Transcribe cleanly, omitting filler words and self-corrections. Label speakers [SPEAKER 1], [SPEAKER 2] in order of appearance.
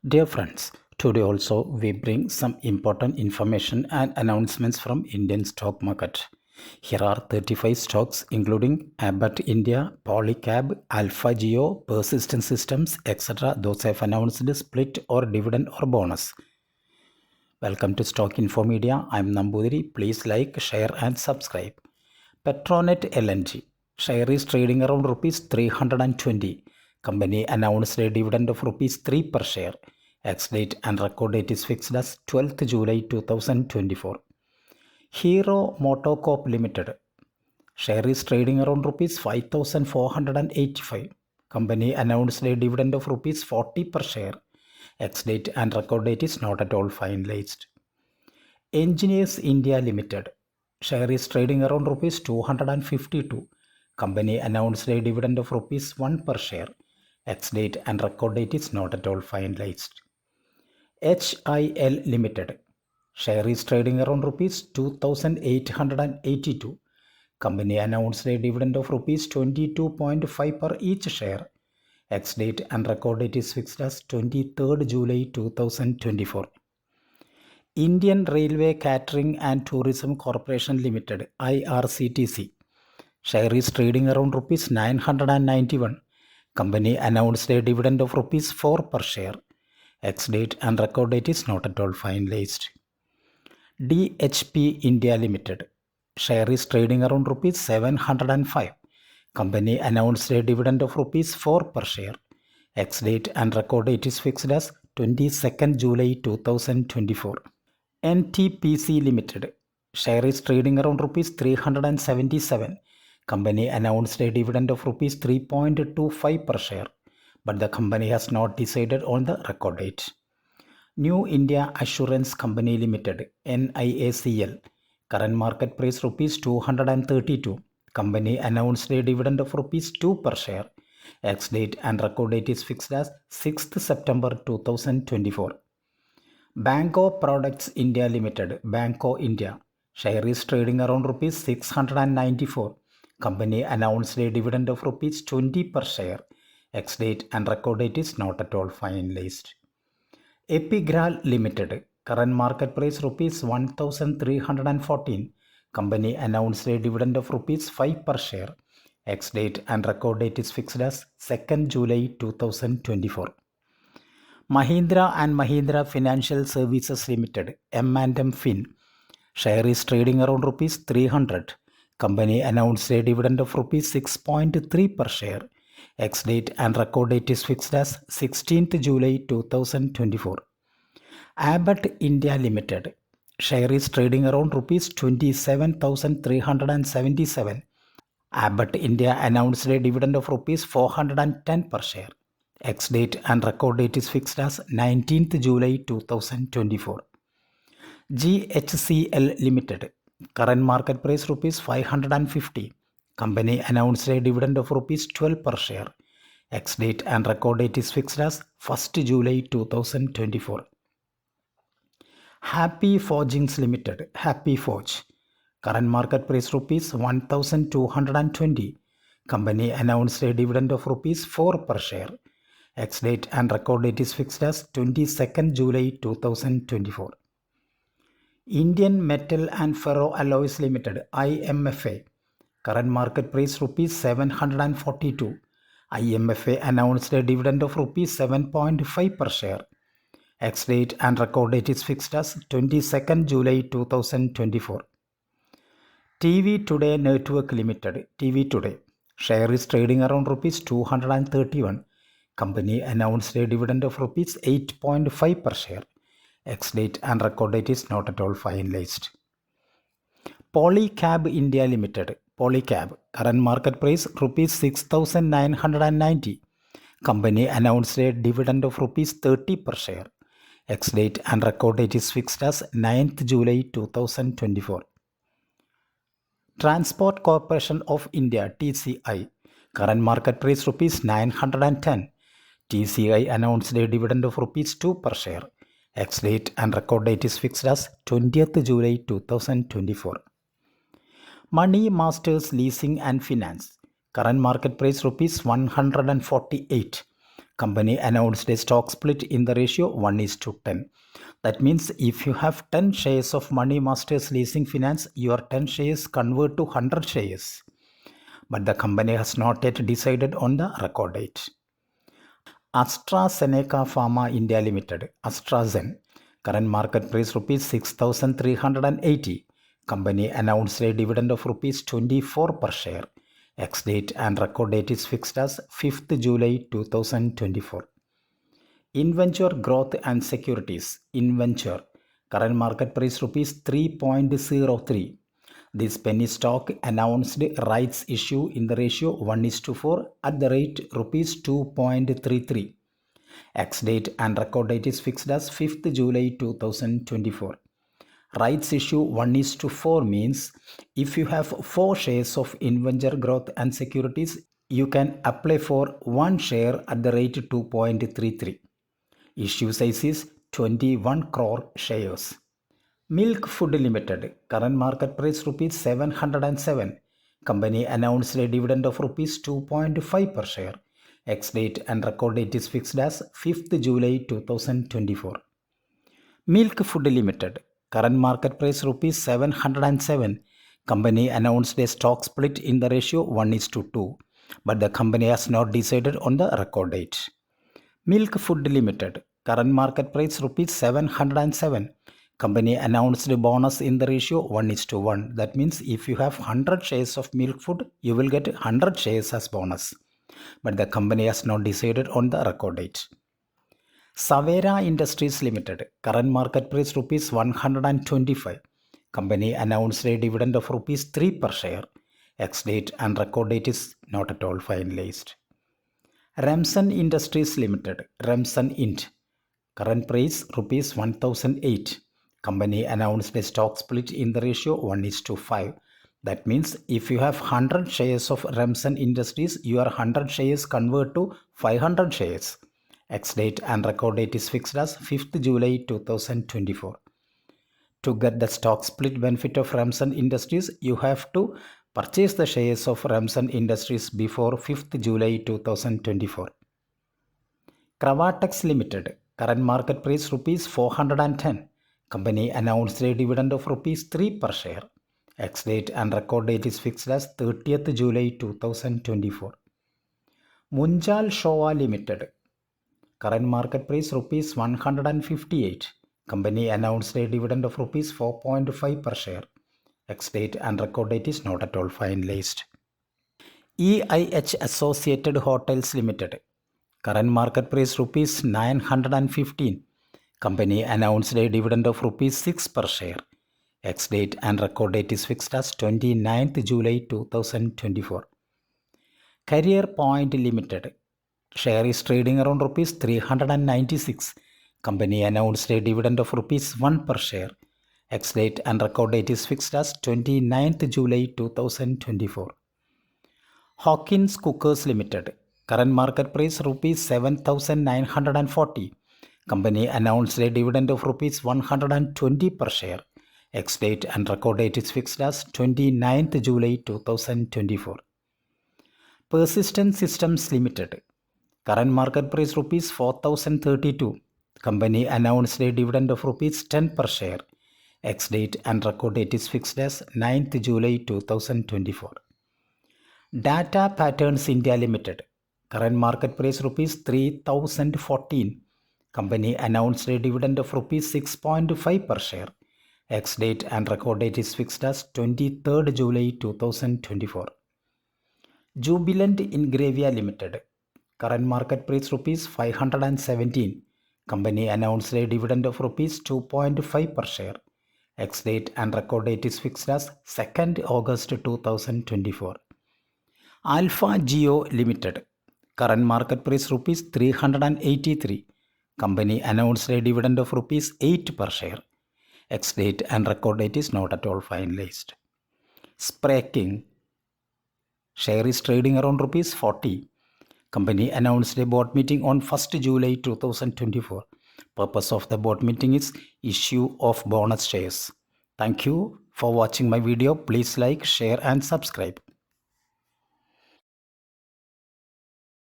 [SPEAKER 1] Dear friends, today also we bring some important information and announcements from Indian stock market. Here are 35 stocks including Abbott India, Polycab, Alpha Geo, Persistent Systems, etc. Those have announced split or dividend or bonus. Welcome to Stock Info Media. I am Nambudiri. Please like, share and subscribe. Petronet LNG share is trading around rupees 320. Company announced a dividend of rupees 3 per share. Ex-date and record date is fixed as 12th July 2024. Hero Motocorp Limited share is trading around rupees 5,485. Company announced a dividend of rupees 40 per share. Ex-date and record date is not at all finalized. Engineers India Limited share is trading around rupees 252. Company announced a dividend of rupees 1 per share. Ex-date and record date is not at all finalized. HIL Limited share is trading around rupees 2,882. Company announced a dividend of rupees 22.5 per each share. Ex-date and record date is fixed as 23rd July 2024. Indian Railway Catering and Tourism Corporation Limited IRCTC share is trading around rupees 991. Company announced a dividend of rupees 4 per share. Ex-date and record date is not at all finalized. DHP India Limited share is trading around rupees 705. Company announced a dividend of rupees 4 per share. Ex-date and record date is fixed as 22nd July 2024. NTPC Limited share is trading around rupees 377. Company announced a dividend of rupees 3.25 per share, but the company has not decided on the record date. New India Assurance Company Limited NIACL current market price rupees 232. Company announced a dividend of rupees 2 per share. Ex-date and record date is fixed as 6th September 2024. Banco Products India Limited, Banco India, share is trading around rupees 694. Company announced a dividend of rupees 20 per share. Ex-date and record date is not at all finalized. Epigral Limited, current market price rupees 1,314. Company announced a dividend of rupees 5 per share. Ex-date and record date is fixed as 2nd July 2024. Mahindra and Mahindra Financial Services Limited M&M Fin share is trading around rupees 300. Company announced a dividend of rupees 6.3 per share. Ex-date and record date is fixed as 16th July 2024. Abbott India Limited share is trading around rupees 27,377. Abbott India announced a dividend of rupees 410 per share. Ex-date and record date is fixed as 19th July 2024. GHCL Limited, current market price rupees 550. Company announced a dividend of rupees 12 per share. Ex-date and record date is fixed as 1st July 2024. Happy Forgings Limited, Happy Forge, current market price rupees 1,220. Company announced a dividend of rupees 4 per share. Ex-date and record date is fixed as 22nd July 2024. Indian Metal and Ferroalloys Limited IMFA, current market price rupees 742. IMFA announced a dividend of rupees 7.5 per share. Ex-date and record date is fixed as 22nd July 2024. TV Today Network Limited TV Today share is trading around rupees 231. Company announced a dividend of rupees 8.5 per share. Ex-date and record date is not at all finalized. Polycab India Limited, Polycab, current market price rupees 6,990. Company announced a dividend of rupees 30 per share. Ex-date and record date is fixed as 9th July 2024. Transport Corporation of India TCI, current market price rupees 910. TCI announced a dividend of rupees 2 per share. Ex-date and record date is fixed as 20th July 2024. Money Masters Leasing and Finance, current market price rupees 148. company announced a stock split in the ratio 1:10. That means if you have 10 shares of Money Masters Leasing Finance, your 10 shares convert to 100 shares. But the company has not yet decided on the record date. AstraZeneca Pharma India Limited, AstraZen, current market price rupees 6,380. Company announced a dividend of rupees 24 per share. Ex-date and record date is fixed as 5th July 2024. Inventure Growth and Securities, Inventure, current market price rupees 3.03. This penny stock announced rights issue in the ratio 1:4 at the rate rupees 2.33. Ex-date and record date is fixed as 5th July 2024. Rights issue 1:4 means if you have 4 shares of Inventure Growth and Securities, you can apply for 1 share at the rate 2.33. Issue size is 21 crore shares. Milk Food Limited, current market price rupees 707. Company announced a dividend of rupees 2.5 per share. Ex-date and record date is fixed as 5th July 2024. Milk Food Limited, current market price rupees 707. Company announced a stock split in the ratio 1:2, but the company has not decided on the record date. Milk Food Limited, current market price rupees 707. Company announced a bonus in the ratio 1:1. That means if you have 100 shares of Milk Food, you will get 100 shares as bonus. But the company has not decided on the record date. Savera Industries Limited, current market price rupees 125. Company announced a dividend of rupees 3 per share. Ex-date and record date is not at all finalized. Remsen Industries Limited, Remsen Int, current price rupees 1008. Company announced a stock split in the ratio 1:5. That means if you have 100 shares of Remsen Industries, your 100 shares convert to 500 shares. Ex-date and record date is fixed as 5th July 2024. To get the stock split benefit of Remsen Industries, you have to purchase the shares of Remsen Industries before 5th July 2024. Cravatex Limited, current market price rupees 410. Company announced a dividend of rupees 3 per share. Ex-date and record date is fixed as 30th July 2024. Munjal Showa Limited, current market price rupees 158. Company announced a dividend of rupees 4.5 per share. Ex-date and record date is not at all finalized. EIH Associated Hotels Limited, current market price rupees 915. Company announced a dividend of rupees 6 per share. Ex-date and record date is fixed as 29th July 2024. Career Point Limited, share is trading around rupees 396. Company announced a dividend of rupees 1 per share. Ex-date and record date is fixed as 29th July 2024. Hawkins Cookers Limited, current market price rupees 7,940. Company announced a dividend of rupees 120 per share. Ex-date and record date is fixed as 29th July 2024. Persistent Systems Limited, current market price rupees 4,032. Company announced a dividend of rupees 10 per share. Ex-date and record date is fixed as 9th July 2024. Data Patterns India Limited, current market price rupees 3,014. Company announced a dividend of rupees 6.5 per share. Ex-date and record date is fixed as 23rd July 2024. Jubilant Ingravia Limited, current market price rupees 517. Company announced a dividend of rupees 2.5 per share. Ex-date and record date is fixed as 2nd August 2024. Alpha Geo Limited, current market price rupees 383. Company announced a dividend of rupees 8 per share. Ex-date and record date is not at all finalized. Spray King, share is trading around rupees 40. Company announced a board meeting on 1st July 2024. Purpose of the board meeting is issue of bonus shares. Thank you for watching my video. Please like, share and subscribe.